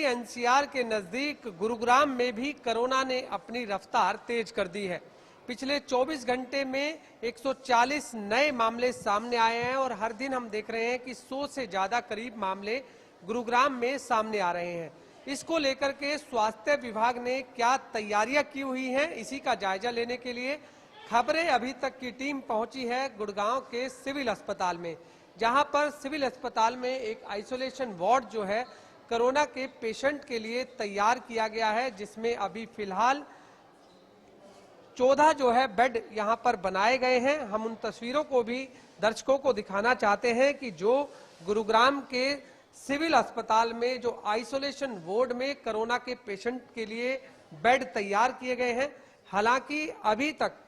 NCR के नजदीक गुरुग्राम में भी कोरोना ने अपनी रफ्तार तेज कर दी है। पिछले 24 घंटे में 140 नए मामले सामने आए हैं और हर दिन हम देख रहे हैं कि 100 से ज्यादा करीब मामले गुरुग्राम में सामने आ रहे हैं। इसको लेकर के स्वास्थ्य विभाग ने क्या तैयारियां की हुई हैं, इसी का जायजा लेने के लिए खबरें अभी तक की टीम पहुंची है गुड़गांव के सिविल अस्पताल में, जहां पर सिविल अस्पताल में एक आइसोलेशन वार्ड जो है कोरोना के पेशेंट के लिए तैयार किया गया है, जिसमें अभी फिलहाल 14 जो है बेड यहां पर बनाए गए हैं। हम उन तस्वीरों को भी दर्शकों को दिखाना चाहते हैं कि जो गुरुग्राम के सिविल अस्पताल में जो आइसोलेशन वार्ड में कोरोना के पेशेंट के लिए बेड तैयार किए गए हैं। हालांकि अभी तक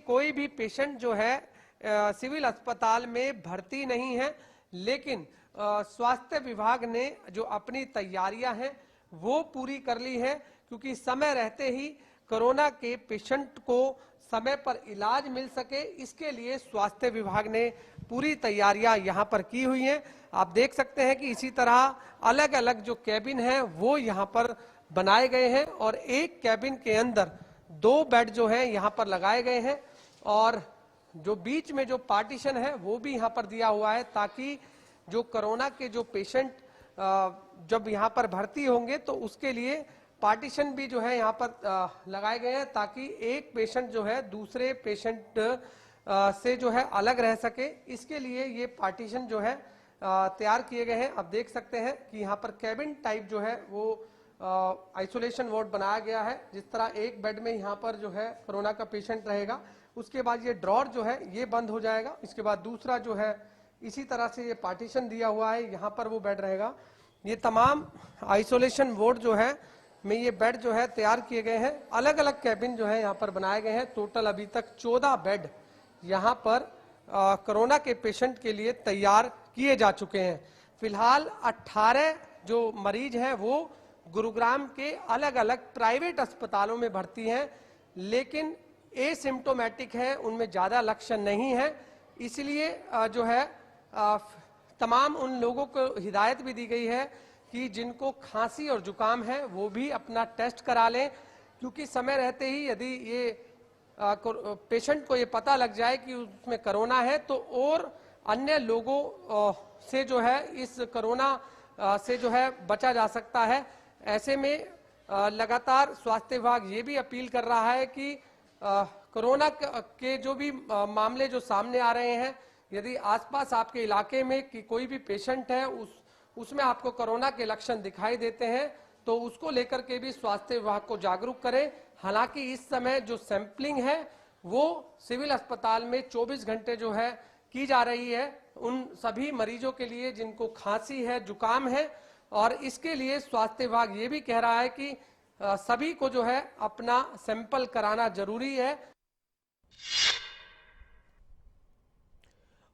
कोई भी पेशेंट जो है सिविल अस्पताल में भर्ती नहीं है, लेकिन स्वास्थ्य विभाग ने जो अपनी तैयारियां हैं वो पूरी कर ली है, क्योंकि समय रहते ही कोरोना के पेशेंट को समय पर इलाज मिल सके, इसके लिए स्वास्थ्य विभाग ने पूरी तैयारियां यहां पर की हुई हैं। आप देख सकते हैं कि इसी तरह अलग अलग जो कैबिन है वो यहां पर बनाए गए हैं और एक कैबिन के अंदर 2 बेड जो हैं यहां पर लगाए गए हैं और जो बीच में जो पार्टीशन है वो भी यहां पर दिया हुआ है, ताकि जो कोरोना के जो पेशेंट जब यहां पर भर्ती होंगे तो उसके लिए पार्टीशन भी जो है यहाँ पर लगाए गए हैं, ताकि एक पेशेंट जो है दूसरे पेशेंट से जो है अलग रह सके। इसके लिए ये पार्टीशन जो है तैयार किए गए हैं। आप देख सकते हैं कि यहाँ पर कैबिन टाइप जो है वो आइसोलेशन वार्ड बनाया गया है। जिस तरह एक बेड में यहाँ पर जो है कोरोना का पेशेंट रहेगा, उसके बाद ये ड्रॉर जो है ये बंद हो जाएगा, इसके बाद दूसरा जो है इसी तरह से ये पार्टीशन दिया हुआ है, यहाँ पर वो बेड रहेगा। ये तमाम आइसोलेशन वार्ड जो है में ये बेड जो है तैयार किए गए हैं। अलग अलग कैबिन जो है यहाँ पर बनाए गए हैं। टोटल अभी तक 14 बेड यहाँ पर कोरोना के पेशेंट के लिए तैयार किए जा चुके हैं। फिलहाल 18 जो मरीज हैं वो गुरुग्राम के अलग अलग प्राइवेट अस्पतालों में भर्ती हैं, लेकिन एसिम्प्टोमेटिक है, उनमें ज्यादा लक्षण नहीं है। इसलिए जो है तमाम उन लोगों को हिदायत भी दी गई है कि जिनको खांसी और जुकाम है वो भी अपना टेस्ट करा लें, क्योंकि समय रहते ही यदि ये पेशेंट को ये पता लग जाए कि उसमें कोरोना है तो और अन्य लोगों से जो है इस कोरोना से जो है बचा जा सकता है। ऐसे में लगातार स्वास्थ्य विभाग ये भी अपील कर रहा है कि कोरोना के जो भी मामले जो सामने आ रहे हैं, यदि आसपास आपके इलाके में कि कोई भी पेशेंट है उसमें आपको कोरोना के लक्षण दिखाई देते हैं तो उसको लेकर के भी स्वास्थ्य विभाग को जागरूक करें। हालांकि इस समय जो सैंपलिंग है वो सिविल अस्पताल में 24 घंटे जो है की जा रही है उन सभी मरीजों के लिए जिनको खांसी है, जुकाम है, और इसके लिए स्वास्थ्य विभाग ये भी कह रहा है कि सभी को जो है अपना सैंपल कराना जरूरी है।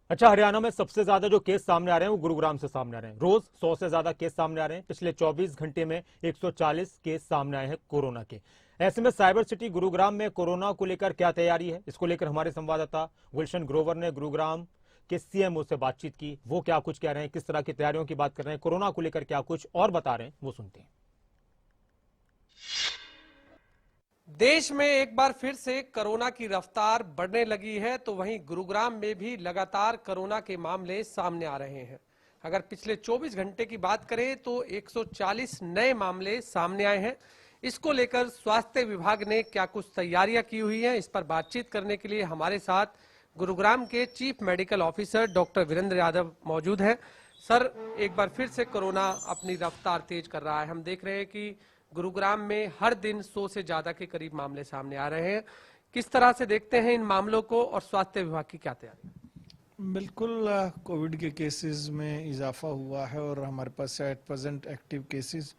अच्छा, हरियाणा में सबसे ज्यादा जो केस सामने आ रहे हैं वो गुरुग्राम से सामने आ रहे हैं। रोज 100 से ज्यादा केस सामने आ रहे हैं। पिछले 24 घंटे में 140 केस सामने आए हैं कोरोना के। ऐसे में साइबर सिटी गुरुग्राम में कोरोना को लेकर क्या तैयारी है, इसको लेकर हमारे संवाददाता गुलशन ग्रोवर ने गुरुग्राम के सीएमओ से बातचीत की। वो क्या कुछ कह रहे हैं, किस तरह की तैयारियों की बात कर रहे हैं, कोरोना को लेकर क्या कुछ और बता रहे हैं, वो सुनते हैं। देश में एक बार फिर से कोरोना की रफ्तार बढ़ने लगी है, तो वहीं गुरुग्राम में भी लगातार कोरोना के मामले सामने आ रहे हैं। अगर पिछले 24 घंटे की बात करें तो 140 नए मामले सामने आए हैं। इसको लेकर स्वास्थ्य विभाग ने क्या कुछ तैयारियां की हुई हैं, इस पर बातचीत करने के लिए हमारे साथ गुरुग्राम के chief medical officer doctor Virendra Yadav मौजूद हैं। सर, एक बार फिर से कोरोना अपनी रफ्तार तेज कर रहा है। हम देख रहे हैं कि गुरुग्राम में हर दिन 100 से ज्यादा के करीब मामले सामने आ रहे हैं। किस तरह से देखते हैं इन मामलों को और स्वास्थ्य विभाग की क्या तैयारी? बिल्कुल, कोविड के केसेस में इजाफा हुआ है और हमारे पास एट प्रेजेंट एक्टिव केसेस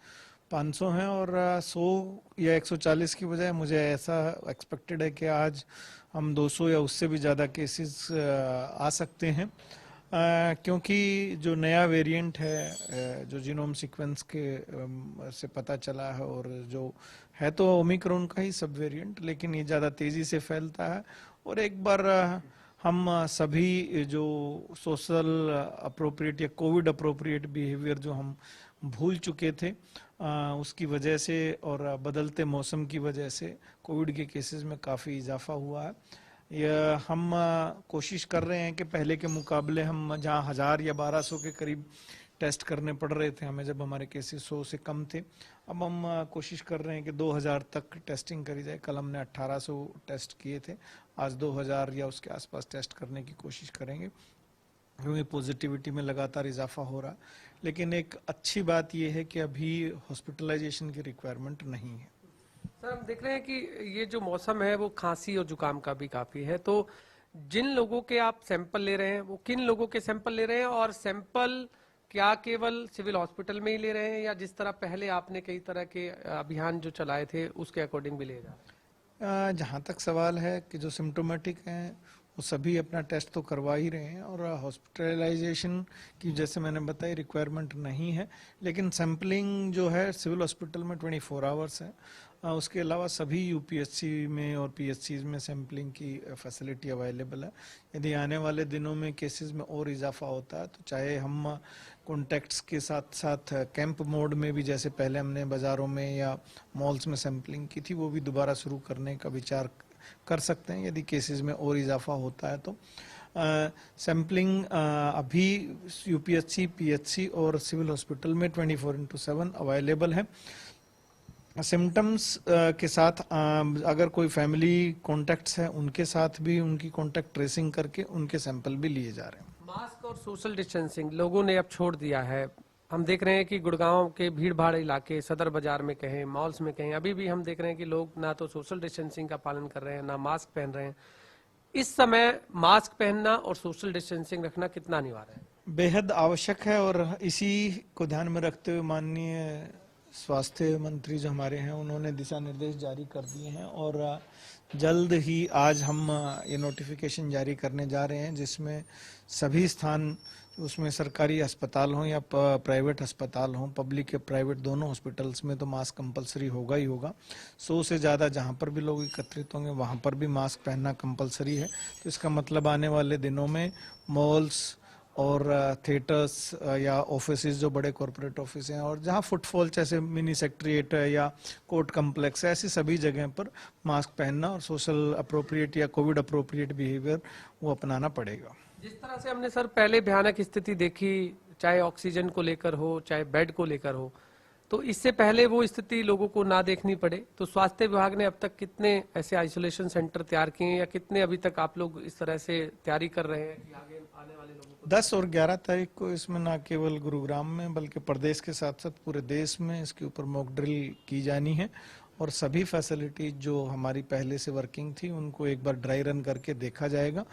500 हैं और 100 या 140 की बजाय मुझे ऐसा एक्सपेक्टेड है कि आज हम 200 या उससे भी ज़्यादा केसेस आ सकते हैं, क्योंकि जो नया वेरिएंट है जो जीनोम सीक्वेंस के से पता चला है और जो है तो ओमिक्रॉन का ही सब वेरिएंट, लेकिन ये ज़्यादा तेज़ी से फैलता है। और एक बार हम सभी जो सोशल अप्रोप्रिएट या कोविड अप्रोप्रिएट बिहेवियर जो हम भूल चुके थे। उसकी वजह से और बदलते मौसम की वजह से कोविड के केसेस में काफ़ी इजाफा हुआ है। हम कोशिश कर रहे हैं कि पहले के मुकाबले हम जहां 1000 या 1200 के करीब टेस्ट करने पड़ रहे थे हमें जब हमारे केसेस 100 से कम थे, अब हम कोशिश कर रहे हैं कि 2000 तक टेस्टिंग करी जाए। कल हमने 1800 टेस्ट किए थे, आज 2000 या उसके आसपास टेस्ट करने की कोशिश करेंगे, क्योंकि पॉजिटिविटी में लगातार इजाफा हो रहा है। लेकिन एक अच्छी बात यह है कि अभी हॉस्पिटलाइजेशन की रिक्वायरमेंट नहीं है। सर, हम देख रहे हैं कि ये जो मौसम है वो खांसी और जुकाम का भी काफी है, तो जिन लोगों के आप सैंपल ले रहे हैं वो किन लोगों के सैंपल ले रहे हैं, और सैंपल क्या केवल सिविल हॉस्पिटल में ही ले रहे हैं या जिस तरह पहले आपने कई तरह के अभियान जो चलाए थे उसके अकॉर्डिंग भी ले जा रहे हैं? जहाँ तक सवाल है कि जो सिम्टोमेटिक हैं वो सभी अपना टेस्ट तो करवा ही रहे हैं, और हॉस्पिटलाइजेशन की जैसे मैंने बताई रिक्वायरमेंट नहीं है। लेकिन सैम्पलिंग जो है सिविल हॉस्पिटल में 24 आवर्स है। उसके अलावा सभी यूपीएससी में और पीएचसी में सैम्पलिंग की फैसिलिटी अवेलेबल है। यदि आने वाले दिनों में केसेस में और इजाफा होता है तो चाहे हम कॉन्टैक्ट्स के साथ साथ कैंप मोड में भी, जैसे पहले हमने बाज़ारों में या मॉल्स में सैम्पलिंग की थी, वो भी दोबारा शुरू करने का विचार कर सकते हैं यदि केसेस में और इजाफा होता है तो। सैम्पलिंग अभी यूपीएससी, पीएचसी और सिविल हॉस्पिटल में 24/7 अवेलेबल है। सिम्टम्स के साथ अगर कोई फैमिली कॉन्टैक्ट्स है उनके साथ भी उनकी कॉन्टैक्ट ट्रेसिंग करके उनके सैंपल भी लिए जा रहे हैं। मास्क और सोशल डिस्टेंसिंग लोगों ने अब छोड़ दिया है। हम देख रहे हैं कि गुड़गांव के भीड़ भाड़ इलाके, सदर बाजार में कहें, मॉल्स में कहें, अभी भी हम देख रहे हैं कि लोग ना तो सोशल डिस्टेंसिंग का पालन कर रहे हैं ना मास्क पहन रहे हैं। इस समय मास्क पहनना और सोशल डिस्टेंसिंग रखना कितना अनिवार्य है? बेहद आवश्यक है, और इसी को ध्यान में रखते हुए माननीय स्वास्थ्य मंत्री जो हमारे हैं उन्होंने दिशा निर्देश जारी कर दिए हैं, और जल्द ही आज हम ये नोटिफिकेशन जारी करने जा रहे हैं जिसमें सभी स्थान, उसमें सरकारी अस्पताल हों या प्राइवेट अस्पताल हों, पब्लिक या प्राइवेट दोनों हॉस्पिटल्स में तो मास्क कंपलसरी होगा ही होगा। 100 से ज़्यादा जहां पर भी लोग एकत्रित होंगे वहां पर भी मास्क पहनना कंपलसरी है। तो इसका मतलब आने वाले दिनों में मॉल्स और थिएटर्स या ऑफिसेज जो बड़े कॉरपोरेट ऑफिस हैं और जहां फुटफॉल जैसे मिनी सेक्रेटरीट है या कोर्ट कम्प्लेक्स है, ऐसी सभी जगह पर मास्क पहनना और सोशल अप्रोप्रिएट या कोविड अप्रोप्रिएट बिहेवियर वो अपनाना पड़ेगा। जिस तरह से हमने सर पहले भयानक स्थिति देखी, चाहे ऑक्सीजन को लेकर हो चाहे बेड को लेकर हो, तो इससे पहले वो स्थिति लोगों को ना देखनी पड़े, तो स्वास्थ्य विभाग ने अब तक कितने ऐसे आइसोलेशन सेंटर तैयार किए हैं या कितने अभी तक आप लोग इस तरह से तैयारी कर रहे हैं कि आगे आने वाले लोगों को? 10 और 11 तारीख को इसमें न केवल गुरुग्राम में बल्कि प्रदेश के साथ साथ पूरे देश में इसके ऊपर मॉक ड्रिल की जानी है, और सभी फैसिलिटी जो हमारी पहले से वर्किंग थी उनको एक बार ड्राई रन करके देखा जाएगा।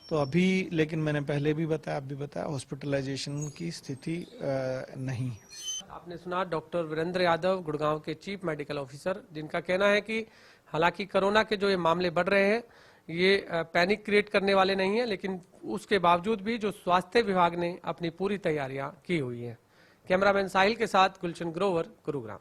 तो अभी, लेकिन मैंने पहले भी बताया, आप भी बताया, हॉस्पिटलाइजेशन की स्थिति नहीं है। आपने सुना डॉक्टर वीरेंद्र यादव, गुड़गांव के चीफ मेडिकल ऑफिसर, जिनका कहना है कि हालांकि कोरोना के जो ये मामले बढ़ रहे हैं ये पैनिक क्रिएट करने वाले नहीं है, लेकिन उसके बावजूद भी जो स्वास्थ्य विभाग ने अपनी पूरी तैयारियां की हुई है। कैमरामैन साहिल के साथ गुलशन ग्रोवर, गुरुग्राम।